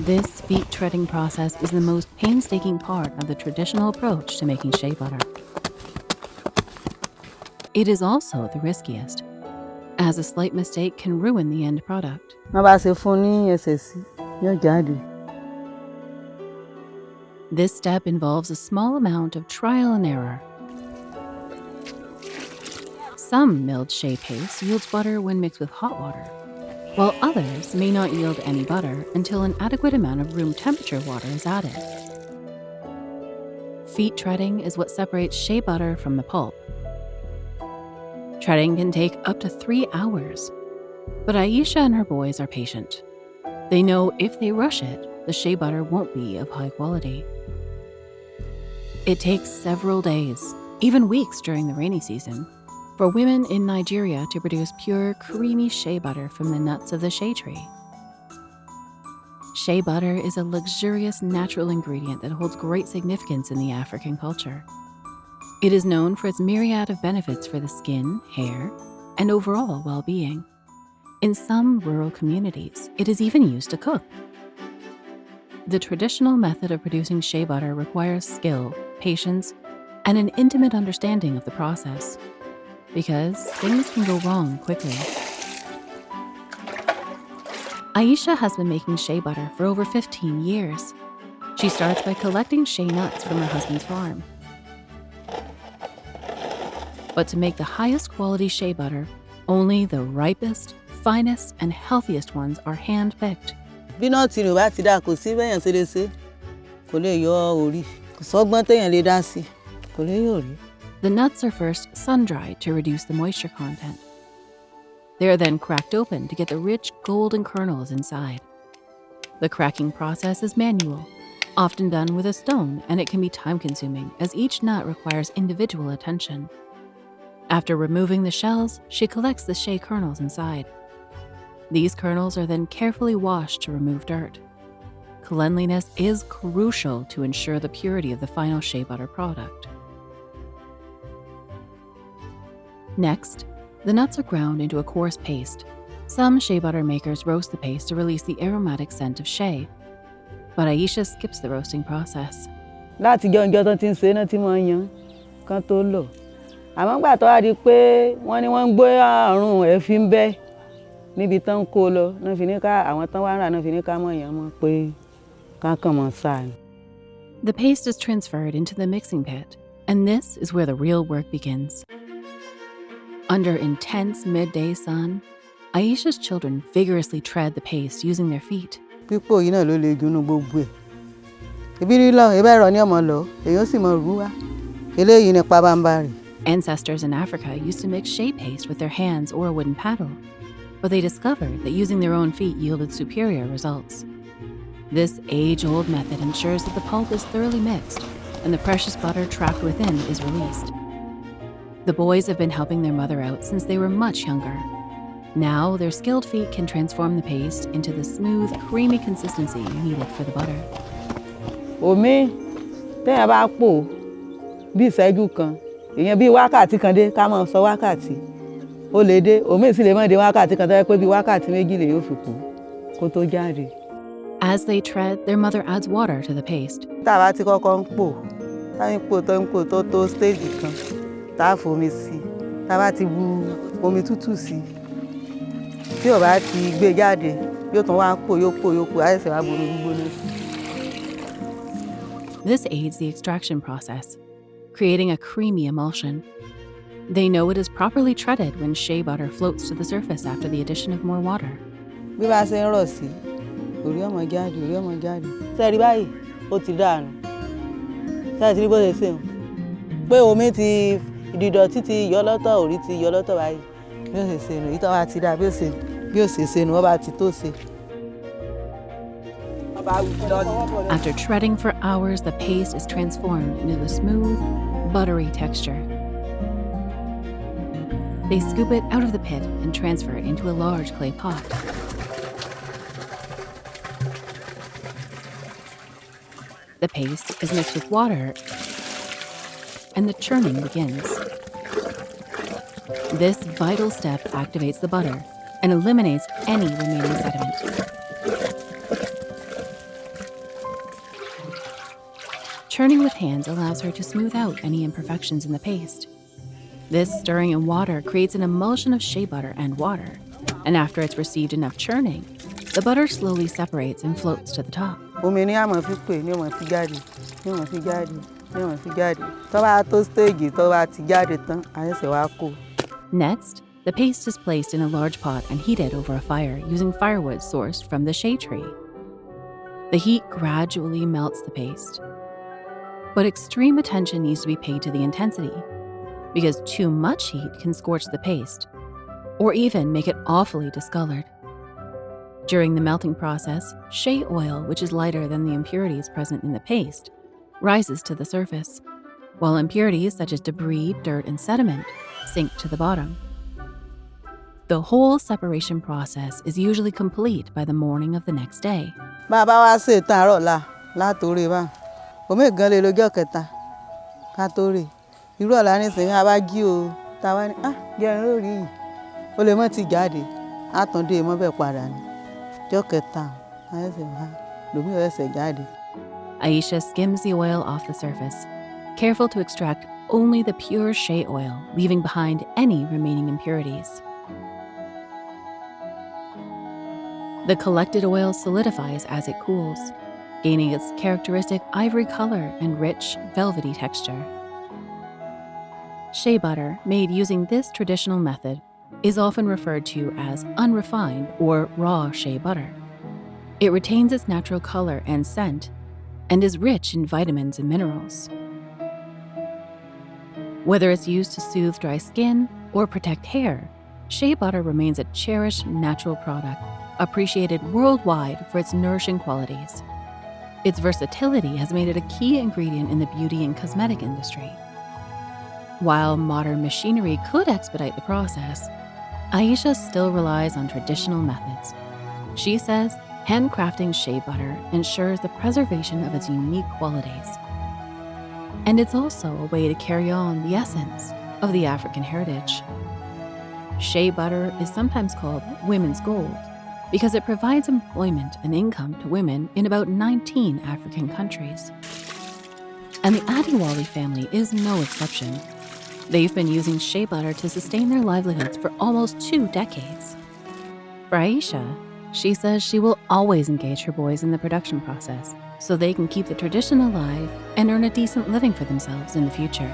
This feet treading process is the most painstaking part of the traditional approach to making shea butter. It is also the riskiest, as a slight mistake can ruin the end product. This step involves a small amount of trial and error. Some milled shea paste yields butter when mixed with hot water, while others may not yield any butter until an adequate amount of room temperature water is added. Feet treading is what separates shea butter from the pulp. Treading can take up to 3 hours, but Aisha and her boys are patient. They know if they rush it, the shea butter won't be of high quality. It takes several days, even weeks during the rainy season, for women in Nigeria to produce pure, creamy shea butter from the nuts of the shea tree. Shea butter is a luxurious natural ingredient that holds great significance in the African culture. It is known for its myriad of benefits for the skin, hair, and overall well-being. In some rural communities, it is even used to cook. The traditional method of producing shea butter requires skill, patience, and an intimate understanding of the process, because things can go wrong quickly. Aisha has been making shea butter for over 15 years. She starts by collecting shea nuts from her husband's farm. But to make the highest quality shea butter, only the ripest, finest, and healthiest ones are hand-picked. The nuts are first sun-dried to reduce the moisture content. They are then cracked open to get the rich golden kernels inside. The cracking process is manual, often done with a stone, and it can be time-consuming as each nut requires individual attention. After removing the shells, she collects the shea kernels inside. These kernels are then carefully washed to remove dirt. Cleanliness is crucial to ensure the purity of the final shea butter product. Next, the nuts are ground into a coarse paste. Some shea butter makers roast the paste to release the aromatic scent of shea, but Aisha skips the roasting process. The paste is transferred into the mixing pit, and this is where the real work begins. Under intense midday sun, Aisha's children vigorously tread the paste using their feet. Ancestors in Africa used to mix shea paste with their hands or a wooden paddle, but they discovered that using their own feet yielded superior results. This age-old method ensures that the pulp is thoroughly mixed and the precious butter trapped within is released. The boys have been helping their mother out since they were much younger. Now, their skilled feet can transform the paste into the smooth, creamy consistency needed for the butter. As they tread, their mother adds water to the paste. This aids the extraction process, creating a creamy emulsion. They know it is properly treaded when shea butter floats to the surface after the addition of more water. After treading for hours, the paste is transformed into a smooth, buttery texture. They scoop it out of the pit and transfer it into a large clay pot. The paste is mixed with water, and the churning begins. This vital step activates the butter and eliminates any remaining sediment. Churning with hands allows her to smooth out any imperfections in the paste. This stirring in water creates an emulsion of shea butter and water, and after it's received enough churning, the butter slowly separates and floats to the top. Omi ni a máa fi pè ní wọ́n fi jáde, ní wọ́n fi jáde, ní wọ́n fi jáde. Tó bá tó stage tó bá ti jáde tán, a ṣẹ̀ṣẹ̀ wá kó. Next, the paste is placed in a large pot and heated over a fire using firewood sourced from the shea tree. The heat gradually melts the paste. But extreme attention needs to be paid to the intensity, because too much heat can scorch the paste, or even make it awfully discolored. During the melting process, shea oil, which is lighter than the impurities present in the paste, rises to the surface, while impurities such as debris, dirt, and sediment sink to the bottom. The whole separation process is usually complete by the morning of the next day. Bàbá wa ṣe tán àárọ̀ látòrí bá. Omi gan lè lọ́jọ́ kẹta ká tó rè. Irú ọ̀la nísìnyí a bá jí o, ta wá ní jẹ́ irú rí yìí. O lè mọ́ ti jáde, á tún dé mọ́ bẹ́ẹ̀ padà ní. Ọjọ́ kẹta, a ṣẹ̀ṣẹ̀ wá, lòmí ò ṣẹ̀ṣẹ̀ jáde. Aisha skims the oil off the surface, careful to extract only the pure shea oil, leaving behind any remaining impurities. The collected oil solidifies as it cools, gaining its characteristic ivory color and rich, velvety texture. Shea butter, made using this traditional method, is often referred to as unrefined or raw shea butter. It retains its natural color and scent, and is rich in vitamins and minerals. Whether it's used to soothe dry skin or protect hair, shea butter remains a cherished natural product, appreciated worldwide for its nourishing qualities. Its versatility has made it a key ingredient in the beauty and cosmetic industry. While modern machinery could expedite the process, Aisha still relies on traditional methods. She says handcrafting shea butter ensures the preservation of its unique qualities. And it's also a way to carry on the essence of the African heritage. Shea butter is sometimes called women's gold because it provides employment and income to women in about 19 African countries. And the Adiwali family is no exception. They've been using shea butter to sustain their livelihoods for almost 2 decades. For Aisha, she says she will always engage her boys in the production process so they can keep the tradition alive and earn a decent living for themselves in the future.